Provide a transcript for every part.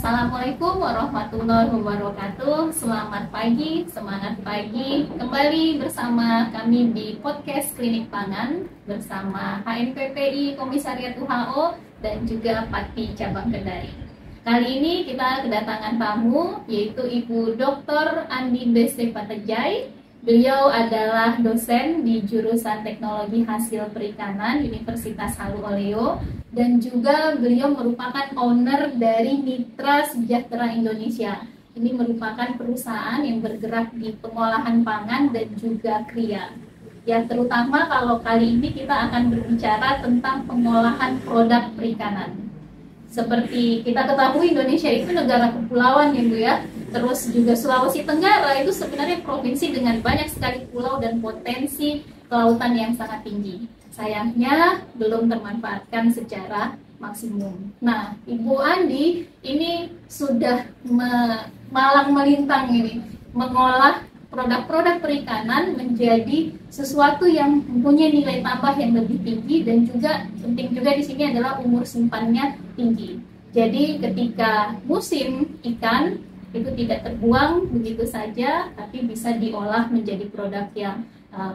Assalamualaikum warahmatullahi wabarakatuh. Selamat pagi, semangat pagi. Kembali bersama kami di podcast Klinik Pangan bersama HMPPI Komisariat WHO dan juga Pati Cabang Kendari. Kali ini kita kedatangan tamu yaitu Ibu Dr. Andi B.C. Patejai. Beliau adalah dosen di jurusan Teknologi Hasil Perikanan Universitas Halu Oleo dan juga beliau merupakan owner dari Mitra Sejahtera Indonesia. Ini merupakan perusahaan yang bergerak di pengolahan pangan dan juga kria. Ya, terutama kalau kali ini kita akan berbicara tentang pengolahan produk perikanan. Seperti kita ketahui, Indonesia itu negara kepulauan ya Bu ya. Terus juga Sulawesi Tenggara itu sebenarnya provinsi dengan banyak sekali pulau dan potensi kelautan yang sangat tinggi. Sayangnya belum termanfaatkan secara maksimum. Nah, Ibu Andi ini sudah malang melintang ini mengolah produk-produk perikanan menjadi sesuatu yang mempunyai nilai tambah yang lebih tinggi dan juga penting juga di sini adalah umur simpannya tinggi. Jadi ketika musim ikan itu tidak terbuang begitu saja, tapi bisa diolah menjadi produk yang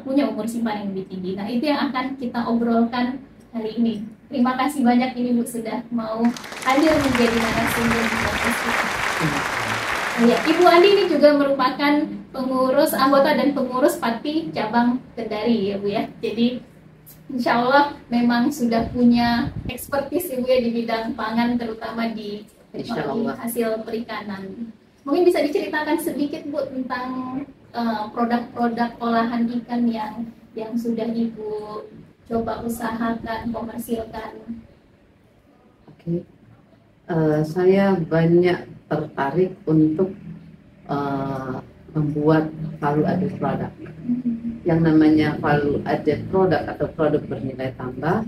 punya umur simpan yang lebih tinggi. Nah, itu yang akan kita obrolkan hari ini. Terima kasih banyak ini Bu sudah mau hadir menjadi narasumber di podcast kita. Ya, Ibu Andi ini juga merupakan pengurus anggota dan pengurus Pati Cabang Kendari ya Bu ya. Jadi insya Allah memang sudah punya ekspertis Ibu ya di bidang pangan terutama di teknologi hasil perikanan. Mungkin bisa diceritakan sedikit Bu tentang produk-produk olahan ikan yang sudah Ibu coba usahakan, komersilkan. Oke. Saya banyak tertarik untuk membuat value added product. Yang namanya value added product atau produk bernilai tambah,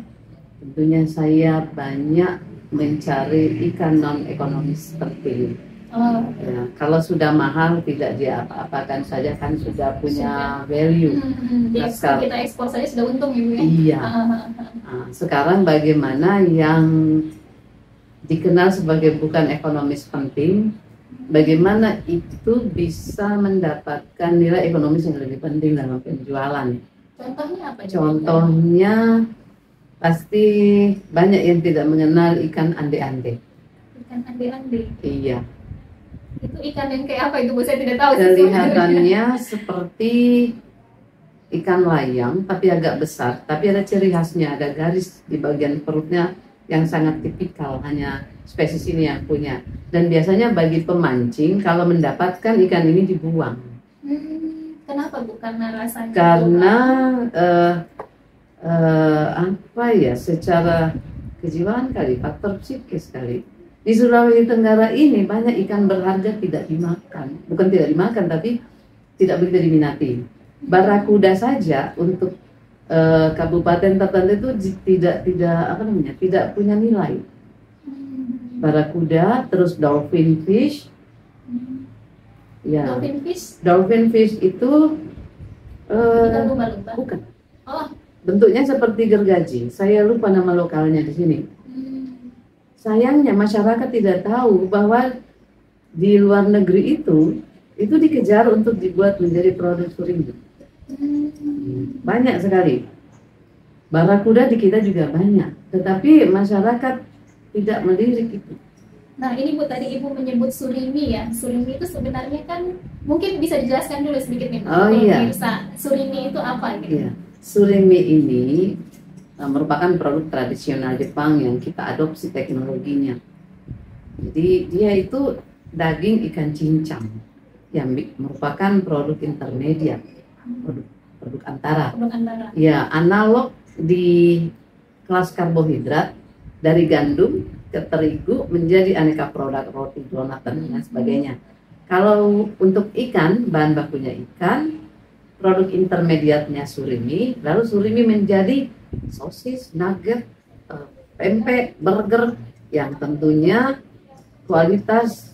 tentunya saya banyak mencari ikan non ekonomis seperti ini. Ya, kalau sudah mahal tidak diapa-apakan saja kan sudah punya value. Kita ekspor saja sudah untung Ibu ya. Iya. Nah, sekarang bagaimana yang dikenal sebagai bukan ekonomis penting, bagaimana itu bisa mendapatkan nilai ekonomis yang lebih penting dalam penjualan. Contohnya apa? Contohnya pasti banyak yang tidak mengenal ikan ande-ande. Ikan ande-ande. Iya. Itu ikan yang kayak apa itu Bu? Saya tidak tahu. Kelihatannya seperti ikan layang tapi agak besar, tapi ada ciri khasnya, ada garis di bagian perutnya yang sangat tipikal, hanya spesies ini yang punya. Dan biasanya bagi pemancing kalau mendapatkan ikan ini dibuang. Kenapa Bu? Karena rasanya? Karena apa ya, secara kejiwaan kali, faktor psikis kali. Di Sulawesi Tenggara ini banyak ikan berharga tidak dimakan, bukan tidak dimakan tapi tidak begitu diminati. Barakuda saja untuk kabupaten tertentu itu tidak punya nilai. Barakuda, terus dolphin fish. Ya. Dolphin fish itu bukan. Oh. Bentuknya seperti gergaji. Saya lupa nama lokalnya di sini. Sayangnya masyarakat tidak tahu bahwa di luar negeri itu dikejar untuk dibuat menjadi produk surimi. Banyak sekali. Barakuda di kita juga banyak, tetapi masyarakat tidak melirik itu. Nah ini Bu, tadi Ibu menyebut surimi ya. Surimi itu sebenarnya kan mungkin bisa dijelaskan dulu sedikit nih Bu. Oh iya. Surimi itu apa gitu? Iya. Surimi ini merupakan produk tradisional Jepang yang kita adopsi teknologinya. Jadi dia itu daging ikan cincang yang merupakan produk intermediat, produk antara. Ya, analog di kelas karbohidrat dari gandum ke terigu menjadi aneka produk roti, donat dan lain sebagainya. Kalau untuk ikan, bahan bakunya ikan, produk intermediatnya surimi, lalu surimi menjadi sosis, nugget, pempek, burger yang tentunya kualitas,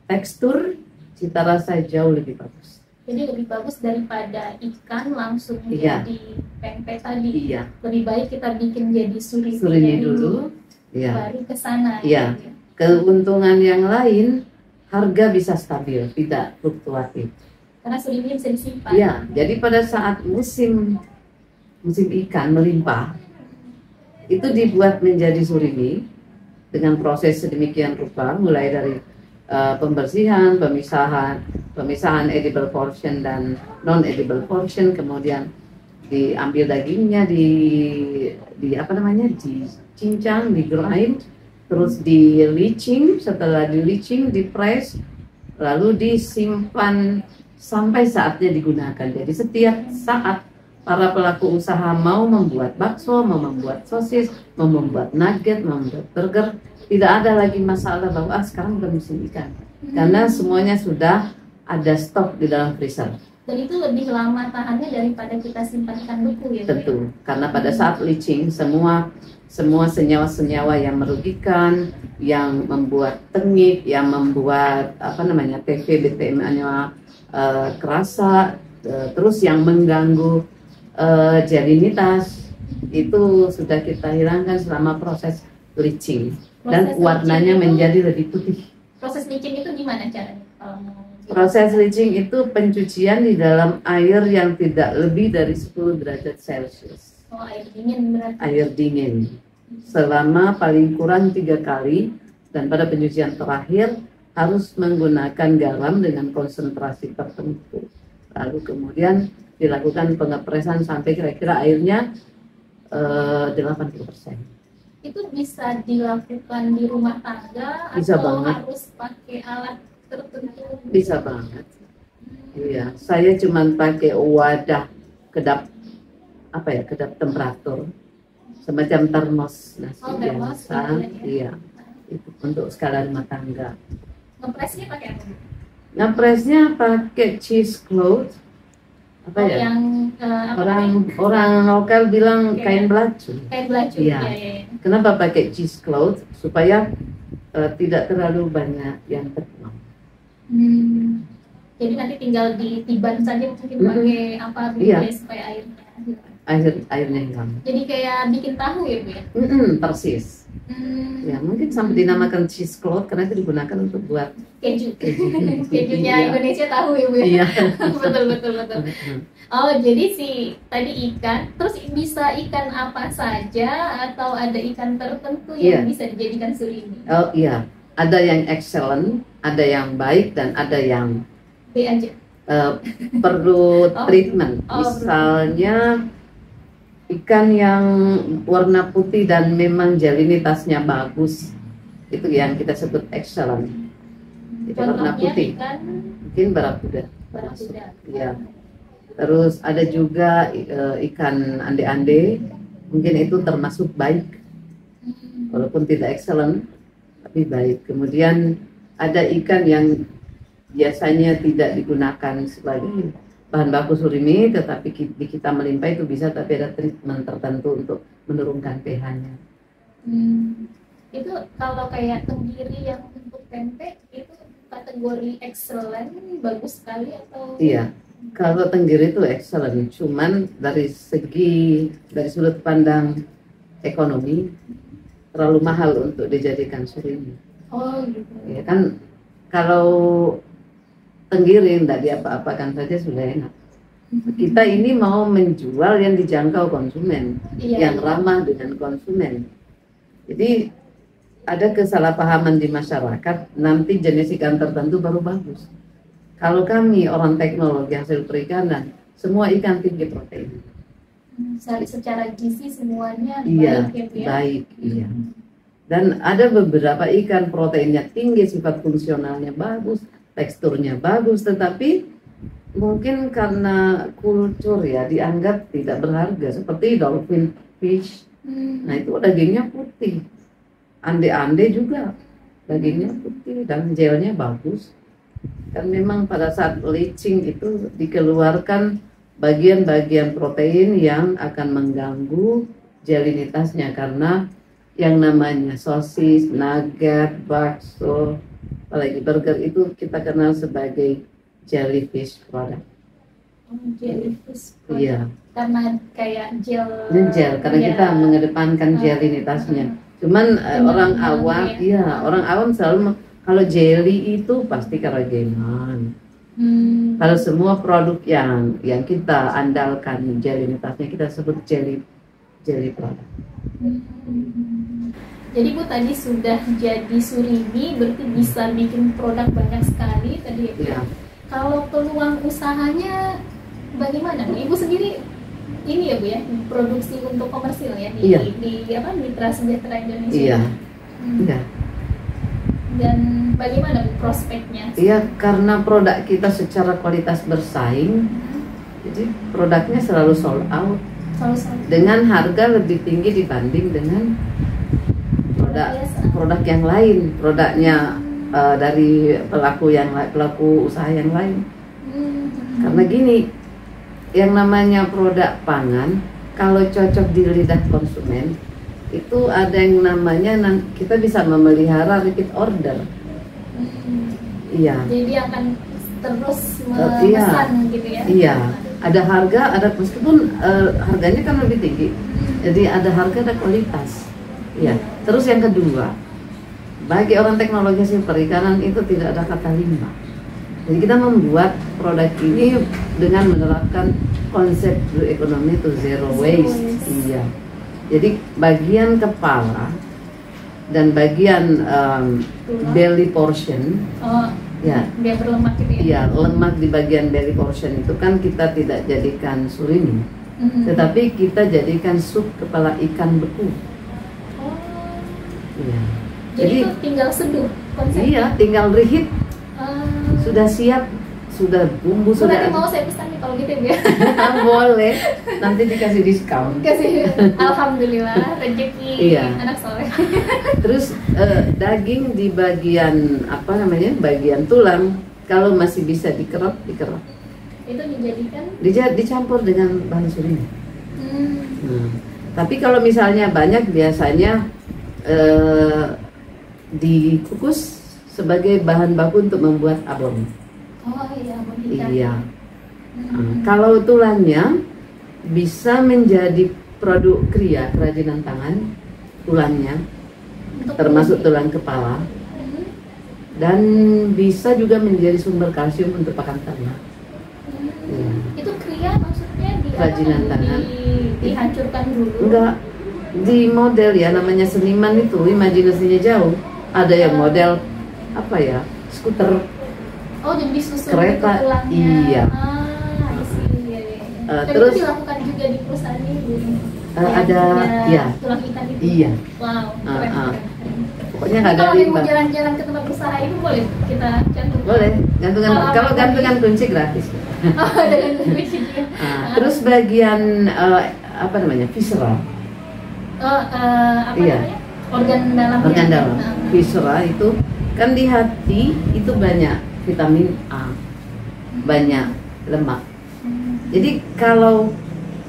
tekstur, cita rasa jauh lebih bagus. Jadi lebih bagus daripada ikan langsung jadi pempek tadi. Lebih baik kita bikin jadi surimi dulu, baru ke sana. Iya. Keuntungan yang lain, harga bisa stabil, tidak fluktuatif. Karena surimi bisa disimpan. Ya, jadi pada saat musim ikan melimpah, itu dibuat menjadi surimi dengan proses sedemikian rupa, mulai dari pembersihan, pemisahan edible portion dan non edible portion, kemudian diambil dagingnya, dicincang, digrind, terus di leaching, setelah di leaching, di press, lalu disimpan sampai saatnya digunakan. Jadi setiap saat para pelaku usaha mau membuat bakso, mau membuat sosis, mau membuat nugget, mau membuat burger, tidak ada lagi masalah bahwa sekarang udah musim ikan, karena semuanya sudah ada stok di dalam freezer. Dan itu lebih lama tahannya daripada kita simpan ikan beku ya? Tentu, karena pada saat leaching semua senyawa-senyawa yang merugikan, yang membuat tengik, yang membuat TVBTM-nya kerasa, terus yang mengganggu jalinitas, itu sudah kita hilangkan selama proses leaching. Dan warnanya menjadi lebih putih. Proses leaching itu gimana caranya? Proses leaching itu pencucian di dalam air yang tidak lebih dari 10 derajat Celcius. Oh, air dingin berarti? Air dingin. Selama paling kurang 3 kali, dan pada pencucian terakhir harus menggunakan garam dengan konsentrasi tertentu. Lalu kemudian dilakukan pengepresan sampai kira-kira airnya 80%. Itu bisa dilakukan di rumah tangga bisa atau banget. Harus pakai alat tertentu? Bisa banget. Iya, saya cuma pakai wadah kedap temperatur, semacam termos nasi biasa. Iya, itu untuk skala rumah tangga. Ngepresnya pakai apa? Ngepresnya pakai cheesecloth. Orang lokal bilang kain belacu. Kain belacu. Iya. Kenapa pakai cheesecloth? Supaya tidak terlalu banyak yang terbuang. Jadi nanti tinggal ditiban saja, mungkin pakai apa supaya airnya hilang. Jadi kayak bikin tahu ya Bu ya? Persis. Ya mungkin sampai dinamakan cheesecloth karena itu digunakan untuk buat keju. Kejunya Indonesia tahu ya Bu ya? Iya. betul. Oh, jadi tadi ikan, terus bisa ikan apa saja atau ada ikan tertentu yang bisa dijadikan surimi? Oh iya, ada yang excellent, ada yang baik, dan ada yang B aja. Perlu treatment. Misalnya ikan yang warna putih dan memang jalinitasnya bagus, itu yang kita sebut excellent. Itu warna putih. Mungkin barakuda. Iya. Terus ada juga ikan ande-ande, mungkin itu termasuk baik, walaupun tidak excellent, tapi baik. Kemudian ada ikan yang biasanya tidak digunakan sebagai bahan baku surimi, tetapi di kita melimpah itu bisa, tapi ada treatment tertentu untuk menurunkan pH-nya. Itu kalau kayak tenggiri yang untuk tempe itu kategori excellent, bagus sekali atau? Iya, kalau tenggiri itu excellent, cuman dari sudut pandang ekonomi terlalu mahal untuk dijadikan surimi. Oh gitu. Ya kan, kalau tenggiri tidak diapa-apakan saja sudah enak. Kita ini mau menjual yang dijangkau konsumen, yang ramah dengan konsumen. Jadi ada kesalahpahaman di masyarakat, nanti jenis ikan tertentu baru bagus. Kalau kami orang teknologi hasil perikanan, semua ikan tinggi protein. Secara gizi semuanya baik ya? Baik, iya. Dan ada beberapa ikan proteinnya tinggi, sifat fungsionalnya bagus, teksturnya bagus, tetapi mungkin karena kultur ya dianggap tidak berharga, seperti dolphin fish. Nah itu dagingnya putih. Ande-ande juga dagingnya putih dan gelnya bagus. Kan memang pada saat leaching itu dikeluarkan bagian-bagian protein yang akan mengganggu jalinitasnya, karena yang namanya sosis, nugget, bakso, apalagi burger itu kita kenal sebagai jellyfish product. Jellyfish product. Iya. Karena kayak gel. Karena kita mengedepankan jelinitasnya. Cuman orang Kenyang awam, ya. iya orang awam selalu kalau jelly itu pasti kerajinan. Kalau semua produk yang kita andalkan jelinitasnya kita sebut jelly produk. Jadi Bu tadi sudah jadi surimi, berarti bisa bikin produk banyak sekali tadi ya. Bu. Ya. Kalau peluang usahanya bagaimana? Bu? Ibu sendiri ini ya Bu ya, produksi untuk komersil ya di Iya. di apa Mitra Sejahtera Indonesia. Iya. Iya. Dan bagaimana Bu prospeknya? Iya, karena produk kita secara kualitas bersaing, jadi produknya selalu sold out Selalu dengan harga lebih tinggi dibanding dengan produk yang lain, produknya dari pelaku usaha yang lain. Karena gini, yang namanya produk pangan kalau cocok di lidah konsumen itu ada yang namanya kita bisa memelihara repeat order. Iya. Jadi akan terus Iya. memesan gitu ya? Iya. Ada harga, ada meskipun harganya kan lebih tinggi. Jadi ada harga, ada kualitas. Iya. Terus yang kedua, bagi orang teknologi hasil perikanan itu tidak ada kata limbah. Jadi kita membuat produk ini dengan menerapkan konsep blue economy to zero waste. Iya. Jadi bagian kepala dan bagian belly portion, ya, dia berlemak gitu ya? iya, lemak di bagian belly portion itu kan kita tidak jadikan surimi, tetapi kita jadikan sup kepala ikan beku. Iya. Jadi itu tinggal seduh konsepnya? Iya, tinggal reheat, sudah siap, sudah bumbu sudah. Berarti mau saya pesan nih kalau gitu ya? Boleh, nanti dikasih diskon. Kasih, alhamdulillah rezeki Iya. anak soleh. Terus daging di bagian apa namanya, bagian tulang kalau masih bisa dikerap. Itu dijadikan? Dicampur dengan bahan surimi. Tapi kalau misalnya banyak biasanya dikukus sebagai bahan baku untuk membuat abon. Oh iya, abon hitam. Iya. Kalau tulangnya bisa menjadi produk kerajinan tangan, tulangnya termasuk tulang kepala, dan bisa juga menjadi sumber kalsium untuk pakan ternak. Iya. Itu kria maksudnya Kerajinan tangan. Dihancurkan dulu? Enggak, di model ya, namanya seniman itu imajinasinya jauh. Ada yang model apa ya, skuter, oh jadi disusun kereta. tulangnya. Iya. Dan Terus itu dilakukan juga di perusahaan ini. ada ya, tulang ikan itu. iya. Wow, keren. Pokoknya nggak ada Kalau mau limbah. jalan-jalan ke tempat usaha itu boleh kita cantum? Boleh, kalau gantungan kunci gratis. Oh, dengan kunci juga. Terus bagian apa namanya, visceral. Apa Iya. namanya? Organ dalam. Organ dalam. Viscera itu kan di hati itu banyak vitamin A, banyak lemak. Jadi kalau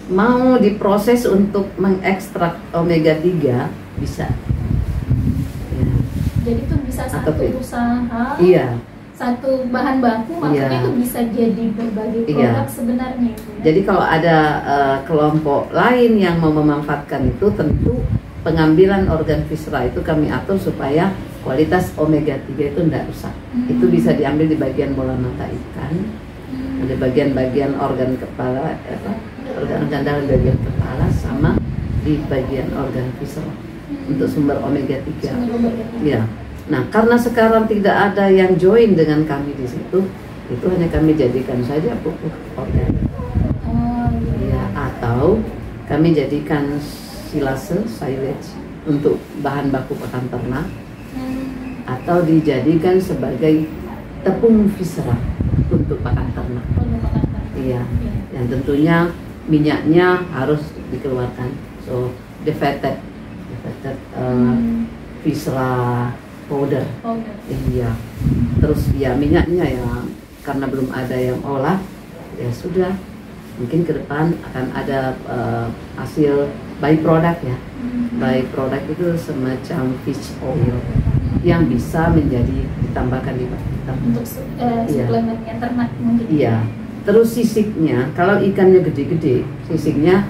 mau diproses untuk mengekstrak omega 3 bisa. Ya. Jadi itu bisa satu usaha. Iya. Satu bahan baku maksudnya Iya. itu bisa jadi berbagai produk sebenarnya. Jadi kalau ada kelompok lain yang mau memanfaatkan itu, tentu pengambilan organ viscera itu kami atur supaya kualitas omega 3 itu tidak rusak. Itu bisa diambil di bagian bola mata ikan, di bagian-bagian organ kepala, organ dalam bagian kepala, sama di bagian organ viscera untuk sumber omega 3. Ya. Nah, karena sekarang tidak ada yang join dengan kami di situ, itu hanya kami jadikan saja pupuk organik. Ya, atau kami jadikan silase, silage untuk bahan baku pakan ternak, atau dijadikan sebagai tepung viscera untuk pakan ternak. Iya, yang tentunya minyaknya harus dikeluarkan. So, defated viscera powder. Iya. Terus ya minyaknya ya, karena belum ada yang olah, ya sudah. Mungkin ke depan akan ada hasil byproduct ya. Byproduct itu semacam fish oil yang bisa menjadi ditambahkan di pakan untuk suplemennya ternak mungkin. Iya. Terus sisiknya, kalau ikannya gede-gede, sisiknya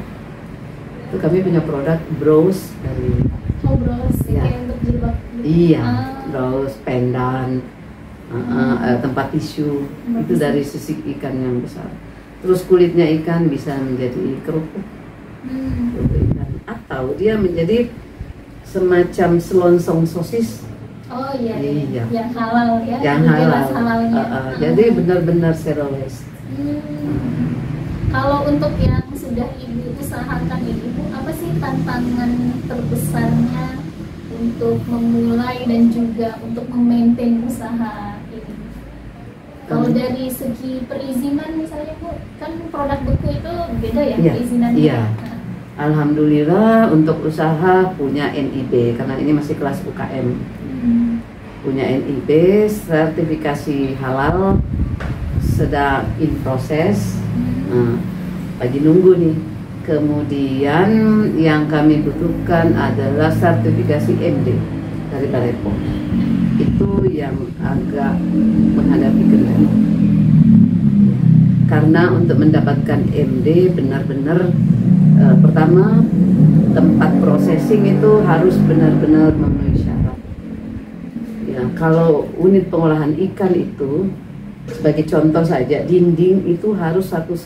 itu kami punya produk browse dari Oh, bros, Ya. kayak untuk jilbab. Iya, Ah. terus pendan, tempat tisu, Tempat itu tisu. dari sisik ikan yang besar. Terus kulitnya ikan bisa menjadi kerupuk ikan, atau dia menjadi semacam selongsong sosis Oh iya, Iya. yang halal ya, yang jelas halal. halalnya. Jadi benar-benar zero waste. Kalau untuk yang sudah ibu usahakan ini, Bu, apa sih tantangan terbesarnya untuk memulai dan juga untuk memaintain usaha ini? Kalau dari segi perizinan misalnya, Bu, kan produk beku itu beda ya Iya, perizinannya. iya. Alhamdulillah untuk usaha punya NIB karena ini masih kelas UKM. Punya NIB, sertifikasi halal sedang in proses. Nah, lagi nunggu nih. Kemudian yang kami butuhkan adalah sertifikasi MD dari Bepom. Itu yang agak menghadapi kendala. Karena untuk mendapatkan MD benar-benar pertama tempat processing itu harus benar-benar memenuhi syarat. Ya, kalau unit pengolahan ikan itu sebagai contoh saja, dinding itu harus 1,5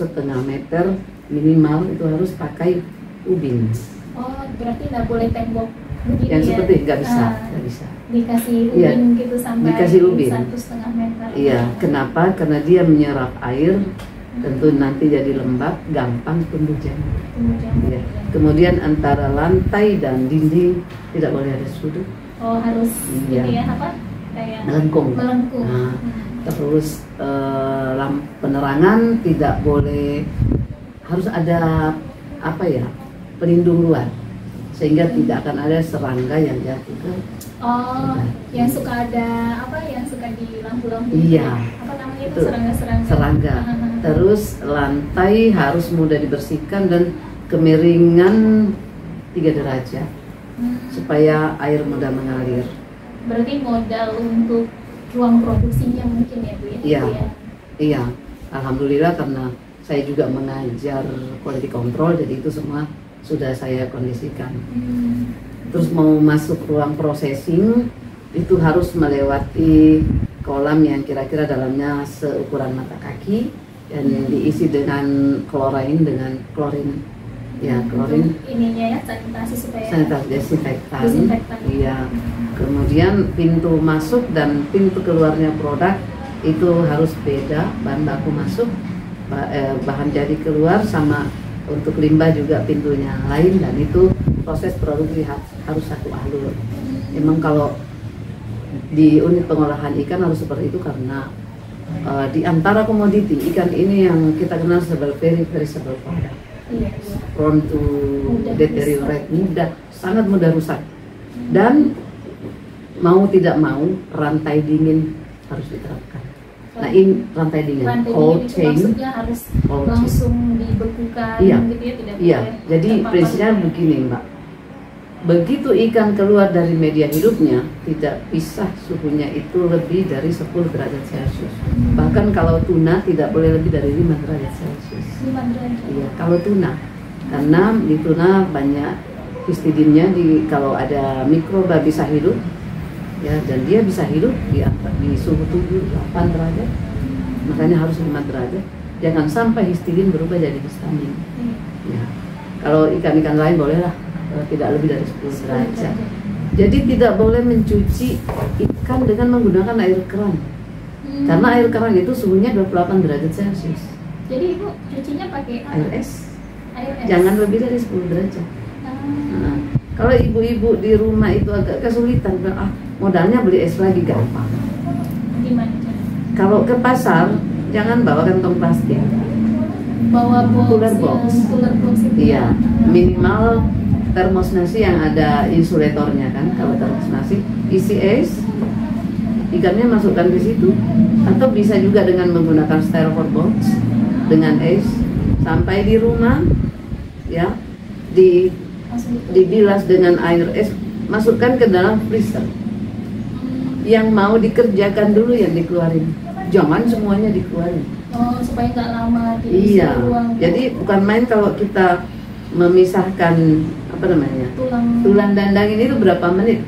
meter minimal, itu harus pakai ubin. Oh, berarti nggak boleh tembok begini Yang ya? seperti nggak bisa, Ah, nggak bisa. dikasih Iya, ubin gitu sampai dikasih ubin. 1,5 meter. Iya, kenapa? Karena dia menyerap air, tentu nanti jadi lembab, gampang tumbuh jamur. Ya. Kemudian antara lantai dan dinding tidak boleh ada sudut. Oh, harus Iya. ini ya apa? Kayak Melengkung. melengkung. Nah, terus penerangan tidak boleh, harus ada apa ya, pelindung luar sehingga tidak akan ada serangga yang jatuh ke. Oh, yang suka ada apa? Yang suka di lampu-lampu. Iya. Apa namanya itu? Itu, Serangga-serangga. serangga. Terus lantai harus mudah dibersihkan dan kemiringan 3 derajat supaya air mudah mengalir. Berarti modal untuk ruang produksinya mungkin ya, Bu ya? Iya. Gitu ya? Iya, alhamdulillah karena saya juga mengajar quality control, jadi itu semua sudah saya kondisikan. Terus mau masuk ruang processing itu harus melewati kolam yang kira-kira dalamnya seukuran mata kaki dan diisi dengan klorin, ya klorin, Ininya ya, sanitasi supaya sanitasi desinfektan. Desinfektan. Iya. Kemudian pintu masuk dan pintu keluarnya produk itu harus beda, bahan baku masuk, bahan jadi keluar, sama untuk limbah juga pintunya lain, dan itu proses produksi harus satu alur. Emang kalau di unit pengolahan ikan harus seperti itu karena di antara komoditi ikan ini yang kita kenal sebagai very perishable product, Iya. prone to Mudah deteriorate, sangat mudah rusak, dan mau tidak mau rantai dingin harus diterapkan. Nah, ini rantai dingin, Rantai cold dingin itu chain. maksudnya harus Cold chain. langsung dibekukan Iya. gitu ya, tidak Iya, boleh jadi terpapar. prinsipnya begini, Mbak. Begitu ikan keluar dari media hidupnya, tidak bisa suhunya itu lebih dari 10 derajat Celcius. Bahkan kalau tuna tidak boleh lebih dari 5 derajat Celcius. 5 derajat. Iya, kalau tuna. Karena di tuna banyak histidinnya, kalau ada mikroba bisa hidup. Ya, dan dia bisa hidup di suhu 7-8 derajat. Makanya harus 5 derajat. Jangan sampai histidin berubah jadi histamin. Ya. Kalau ikan-ikan lain bolehlah tidak lebih dari 10 derajat. Jadi tidak boleh mencuci ikan dengan menggunakan air keran. Karena air keran itu suhunya 28 derajat Celcius. Jadi Ibu cucinya pakai apa? Air es. Air es. Jangan lebih dari 10 derajat. Nah, kalau ibu-ibu di rumah itu agak kesulitan, modalnya beli es lagi gampang. Gimana cara? Kalau ke pasar jangan bawa kantong plastik. Bawa box, Cooler box. Cooler box itu. Iya, minimal termos nasi yang ada insulatornya kan. Kalau termos nasi isi es, ikannya masukkan di situ, atau bisa juga dengan menggunakan styrofoam box dengan es. Sampai di rumah, ya, Langsung itu. dibilas dengan air es, masukkan ke dalam freezer. Yang mau dikerjakan dulu yang dikeluarin, jangan semuanya dikeluarin. Oh, supaya nggak lama di Iya, ruang. jadi bukan main kalau kita memisahkan apa namanya tulang tulang dandang ini itu berapa menit.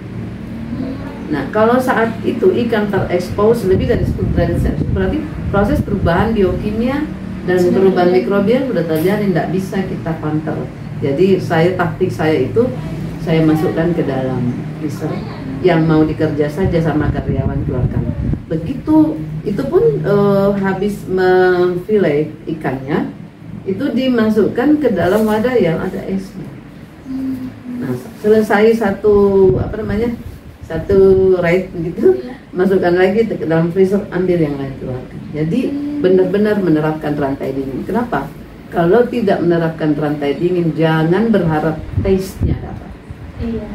Nah, kalau saat itu ikan terekspos lebih dari 10 derajat Celcius, berarti proses perubahan biokimia dan perubahan mikrobial sudah terjadi, tidak bisa kita pantau. Jadi taktik saya itu saya masukkan ke dalam freezer, yang mau dikerja saja sama karyawan keluarkan. Begitu itu pun habis memfillet ikannya, itu dimasukkan ke dalam wadah yang ada esnya. Nah, selesai satu raid gitu, masukkan lagi ke dalam freezer, ambil yang lain keluarkan. Jadi benar-benar menerapkan rantai dingin. Kenapa? Kalau tidak menerapkan rantai dingin, jangan berharap taste-nya dapat. Iya.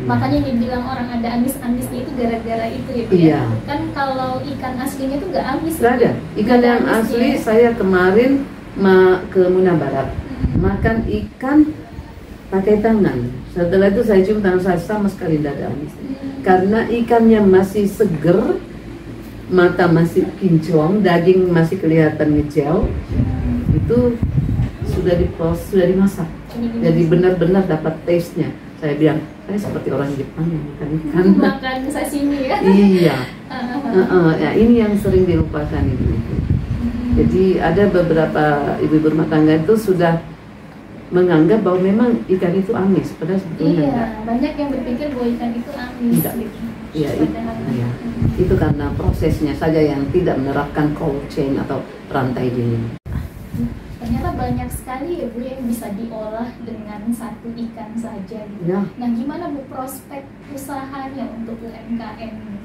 Makanya dibilang orang ada amis-amisnya itu gara-gara itu ya, Bu. Iya. Kan kalau ikan aslinya itu nggak amis. Nggak ada. Ikan yang asli, saya kemarin ke Muna Barat, makan ikan pakai tangan. Setelah itu saya cium tangan saya, sama sekali tidak ada amis. Karena ikannya masih seger, mata masih kinclong, daging masih kelihatan ngejel, itu sudah dimasak. Jadi benar-benar dapat taste-nya. Saya bilang, saya seperti orang Jepang yang makan ikan. Makan sashimi ya? Iya. Ya, ini yang sering dilupakan itu. Jadi ada beberapa ibu-ibu rumah tangga itu sudah menganggap bahwa memang ikan itu amis, padahal sebetulnya enggak. Banyak yang berpikir bahwa ikan itu amis. Tidak. Iya, itu karena prosesnya saja yang tidak menerapkan cold chain atau rantai dingin. Ternyata banyak sekali ya, Bu, yang bisa diolah dengan satu ikan saja gitu. Ya. Nah, gimana, Bu, prospek usahanya untuk UMKM ini?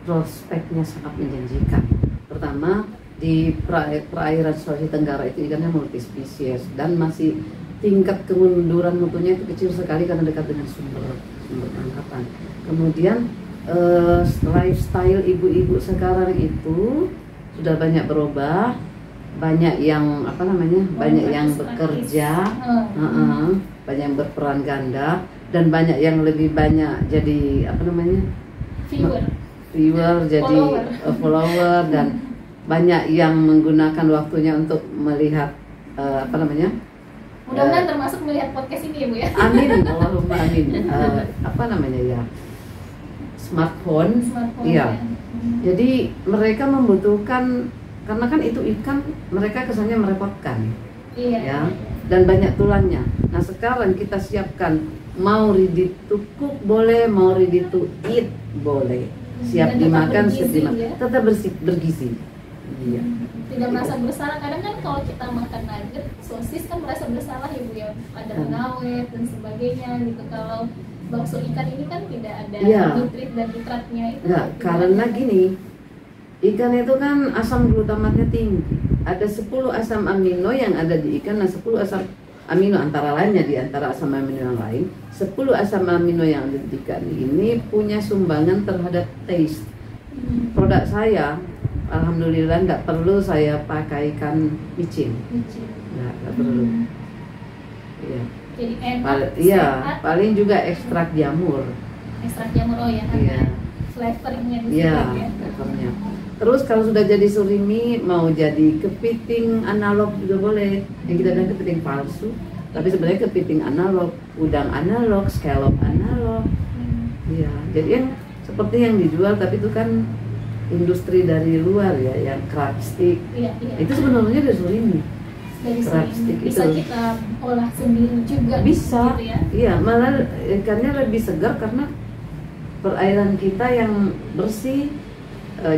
Prospeknya sangat menjanjikan. Pertama, di perairan Sulawesi Tenggara itu ikannya multispesies dan masih tingkat kemunduran mutunya itu kecil sekali karena dekat dengan sumber tangkapan. Kemudian lifestyle ibu-ibu sekarang itu sudah banyak berubah, banyak yang banyak yang bekerja, banyak yang berperan ganda, dan banyak yang lebih banyak jadi viewer jadi follower, dan banyak yang menggunakan waktunya untuk melihat mudah-mudahan termasuk melihat podcast ini ya, Bu ya. Amin, Allahumma amin. Smartphone. Iya. Jadi mereka membutuhkan, karena kan itu ikan, mereka kesannya merepotkan. Iya. Ya. Dan banyak tulangnya. Nah, sekarang kita siapkan, mau ready to cook boleh, mau ready to eat boleh. Siap dimakan, siap dimakan. Tetap bergizi. Iya. Tidak merasa bersalah. Kadang kan kalau kita makan nugget, sosis kan merasa bersalah ya, Bu ya, ada pengawet dan sebagainya gitu. Kalau bakso ikan ini kan tidak ada nitrit dan nitratnya itu. Nah, karena gini, ikan itu kan asam glutamatnya tinggi. Ada 10 asam amino yang ada di ikan, nah 10 asam amino antara lainnya, di antara asam amino yang lain, 10 asam amino yang ada di ikan ini punya sumbangan terhadap taste. Produk saya, alhamdulillah nggak perlu saya pakai ikan micin. Nggak perlu. Iya. Jadi enak. Paling juga ekstrak jamur. Ekstrak jamur, oh ya. Iya. Flavornya di situ Iya, ya. flavornya. Terus kalau sudah jadi surimi, mau jadi kepiting analog juga boleh. Yang kita bilang kepiting palsu, tapi sebenarnya kepiting analog, udang analog, scallop analog. Iya. Jadi yang seperti yang dijual, tapi itu kan industri dari luar ya, yang crab stick. Iya. Itu sebenarnya dari surimi. Dari sini bisa kita olah sendiri juga. Bisa. Gitu ya? Iya, malah ikannya lebih segar karena perairan kita yang bersih,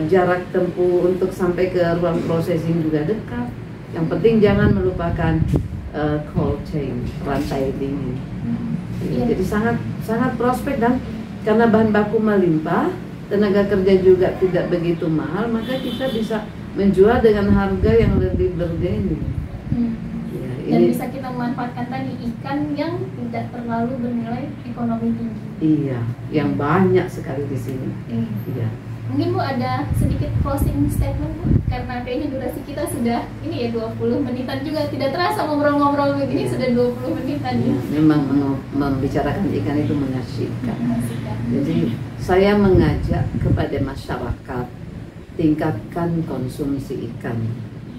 jarak tempuh untuk sampai ke ruang processing juga dekat. Yang penting jangan melupakan cold chain, rantai dingin. Iya. Jadi sangat prospek, dan karena bahan baku melimpah, tenaga kerja juga tidak begitu mahal, maka kita bisa menjual dengan harga yang lebih bergengsi. Ya, dan bisa kita memanfaatkan tadi ikan yang tidak terlalu bernilai ekonomi tinggi. Iya, yang banyak sekali di sini. Iya. Mungkin Bu ada sedikit closing statement, Bu, karena kayaknya durasi kita sudah ini ya 20 menitan juga, tidak terasa ngobrol-ngobrol begini sudah 20 menitan. Ya, memang membicarakan ikan itu mengasihkan. Jadi saya mengajak kepada masyarakat, tingkatkan konsumsi ikan,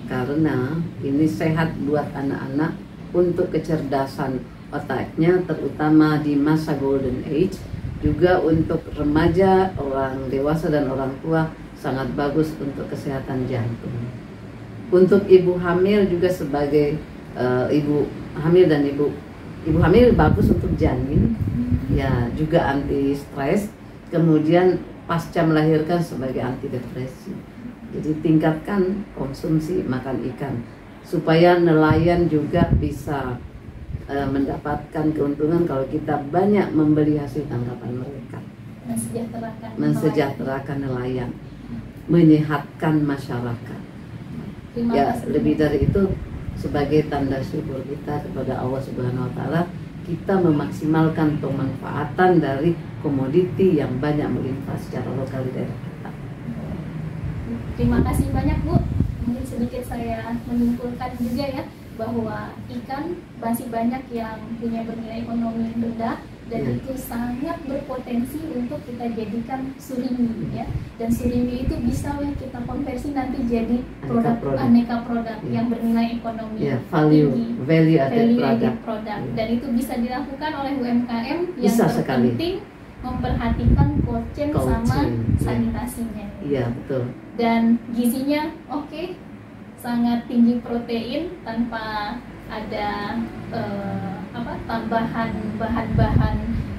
karena ini sehat buat anak-anak, untuk kecerdasan otaknya, terutama di masa golden age. Juga untuk remaja, orang dewasa dan orang tua sangat bagus untuk kesehatan jantung. Untuk ibu hamil juga sebagai ibu hamil dan ibu hamil bagus untuk janin, ya juga anti stres. Kemudian pasca melahirkan sebagai antidepresi. Jadi tingkatkan konsumsi makan ikan supaya nelayan juga bisa mendapatkan keuntungan kalau kita banyak membeli hasil tangkapan mereka. Mensejahterakan nelayan, menyehatkan masyarakat. Ya, lebih dari itu, sebagai tanda syukur kita kepada Allah Subhanahu wa Ta'ala, kita memaksimalkan pemanfaatan dari komoditi yang banyak melimpah secara lokal di daerah kita. Terima kasih banyak Bu. Mungkin sedikit saya menyimpulkan juga ya, bahwa ikan masih banyak yang punya bernilai ekonomi yang rendah dan itu sangat berpotensi untuk kita jadikan surimi ya. Dan surimi itu bisa kita konversi nanti jadi aneka produk yang bernilai ekonomi tinggi, value added product. Dan itu bisa dilakukan oleh UMKM yang terpenting memperhatikan cold chain sama sanitasinya. Iya, betul. Dan gizinya sangat tinggi protein tanpa ada tambahan bahan-bahan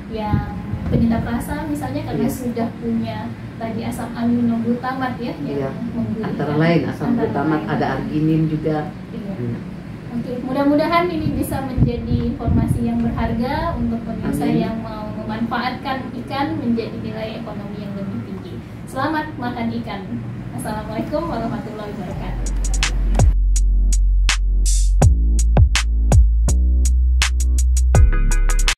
yang penyedap rasa misalnya, karena sudah punya tadi asam aminoglutamat ya, yang antara lain asam glutamat, ada arginin juga. Mudah-mudahan ini bisa menjadi informasi yang berharga untuk pemirsa yang mau memanfaatkan ikan menjadi nilai ekonomi yang lebih tinggi. Selamat makan ikan. Assalamualaikum warahmatullahi wabarakatuh.